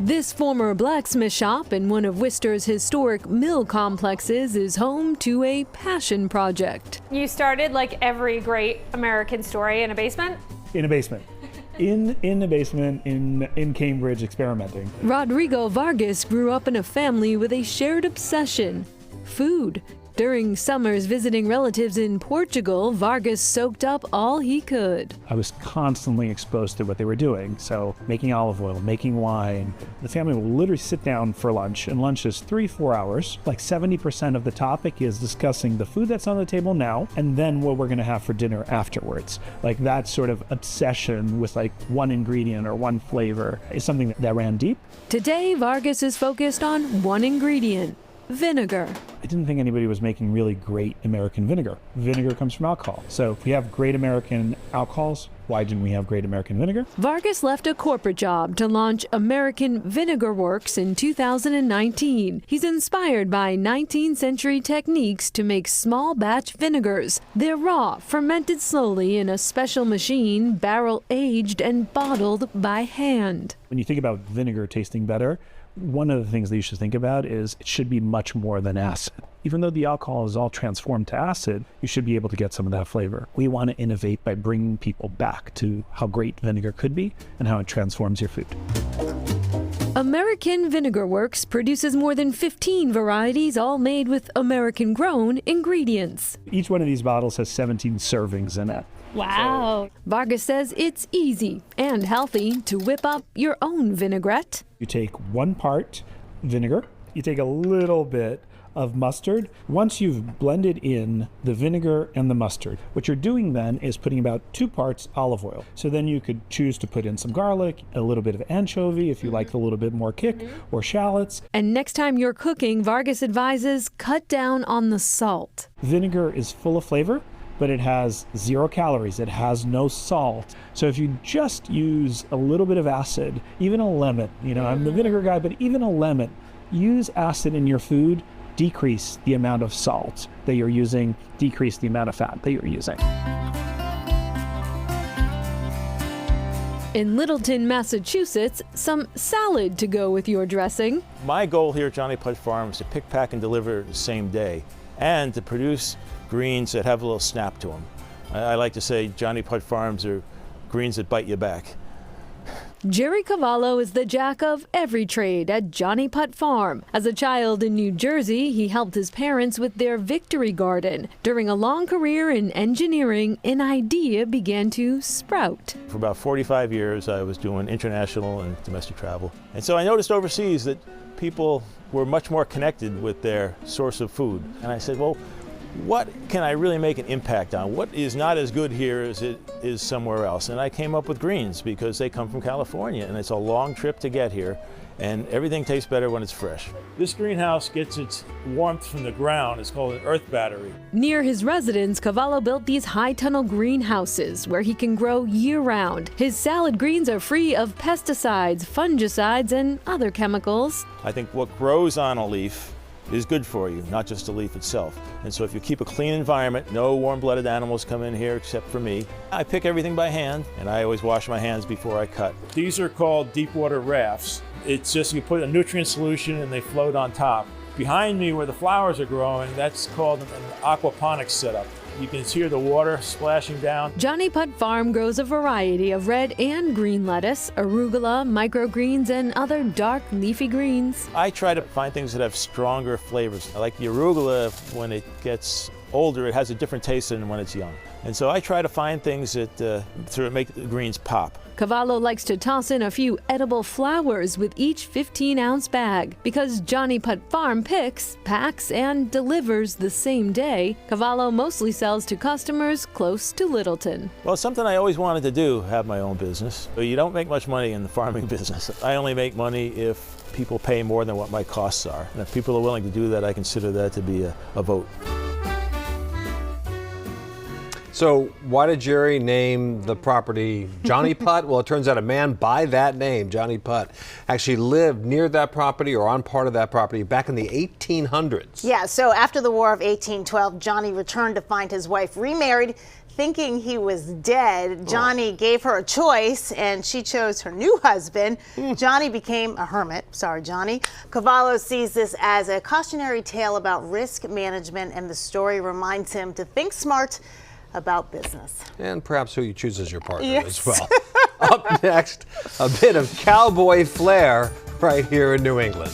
This former blacksmith shop in one of Worcester's historic mill complexes is home to a passion project. You started, like every great American story, in a basement? In a basement. In the basement in Cambridge, experimenting. Rodrigo Vargas grew up in a family with a shared obsession: food. During summers visiting relatives in Portugal, Vargas soaked up all he could. I was constantly exposed to what they were doing. So making olive oil, making wine. The family will literally sit down for lunch, and lunch is 3-4 hours. Like 70% of the topic is discussing the food that's on the table now, and then what we're gonna have for dinner afterwards. Like that sort of obsession with like one ingredient or one flavor is something that ran deep. Today, Vargas is focused on one ingredient: vinegar. I didn't think anybody was making really great American vinegar. Vinegar comes from alcohol. So if we have great American alcohols, why didn't we have great American vinegar? Vargas left a corporate job to launch American Vinegar Works in 2019. He's inspired by 19th century techniques to make small batch vinegars. They're raw, fermented slowly in a special machine, barrel aged and bottled by hand. When you think about vinegar tasting better, one of the things that you should think about is it should be much more than acid. Even though the alcohol is all transformed to acid, you should be able to get some of that flavor. We want to innovate by bringing people back to how great vinegar could be and how it transforms your food. American Vinegar Works produces more than 15 varieties, all made with American-grown ingredients. Each one of these bottles has 17 servings in it. Wow. Vargas says it's easy and healthy to whip up your own vinaigrette. You take 1 part vinegar, you take a little bit of mustard. Once you've blended in the vinegar and the mustard, what you're doing then is putting about 2 parts olive oil. So then you could choose to put in some garlic, a little bit of anchovy if you like a little bit more kick, or shallots. And next time you're cooking, Vargas advises cut down on the salt. Vinegar is full of flavor, but it has 0 calories. It has no salt. So if you just use a little bit of acid, even a lemon, I'm the vinegar guy, but even a lemon, use acid in your food, decrease the amount of salt that you're using, decrease the amount of fat that you're using. In Littleton, Massachusetts, some salad to go with your dressing. My goal here at Johnny Putt Farm is to pick, pack, and deliver the same day, and to produce greens that have a little snap to them. I like to say Johnny Putt Farms are greens that bite you back. Jerry Cavallo is the jack of every trade at Johnny Putt Farm. As a child in New Jersey, he helped his parents with their victory garden. During a long career in engineering, an idea began to sprout. For about 45 years, I was doing international and domestic travel. And so I noticed overseas that people were much more connected with their source of food. And I said, well, what can I really make an impact on? What is not as good here as it is somewhere else? And I came up with greens because they come from California, and it's a long trip to get here, and everything tastes better when it's fresh. This greenhouse gets its warmth from the ground. It's called an earth battery. Near his residence, Cavallo built these high-tunnel greenhouses where he can grow year-round. His salad greens are free of pesticides, fungicides, and other chemicals. I think what grows on a leaf is good for you, not just the leaf itself. And so if you keep a clean environment, no warm-blooded animals come in here except for me. I pick everything by hand, and I always wash my hands before I cut. These are called deep water rafts. It's just you put a nutrient solution and they float on top. Behind me where the flowers are growing, that's called an aquaponics setup. You can hear the water splashing down. Johnny Putt Farm grows a variety of red and green lettuce, arugula, microgreens, and other dark leafy greens. I try to find things that have stronger flavors. I like the arugula. When it gets older, it has a different taste than when it's young. And so I try to find things that sort of make the greens pop. Cavallo likes to toss in a few edible flowers with each 15-ounce bag. Because Johnny Putt Farm picks, packs, and delivers the same day, Cavallo mostly sells to customers close to Littleton. Well, it's something I always wanted to do, have my own business. But you don't make much money in the farming business. I only make money if people pay more than what my costs are. And if people are willing to do that, I consider that to be a vote. So why did Jerry name the property Johnny Putt? Well, it turns out a man by that name, Johnny Putt, actually lived near that property or on part of that property back in the 1800s. Yeah, so after the War of 1812, Johnny returned to find his wife remarried. thinking he was dead, Johnny gave her a choice, and she chose her new husband. Johnny became a hermit. Sorry, Johnny. Cavallo sees this as a cautionary tale about risk management, and the story reminds him to think smart about business. And perhaps who you choose as your partner Yes. as well. Up next, a bit of cowboy flair right here in New England.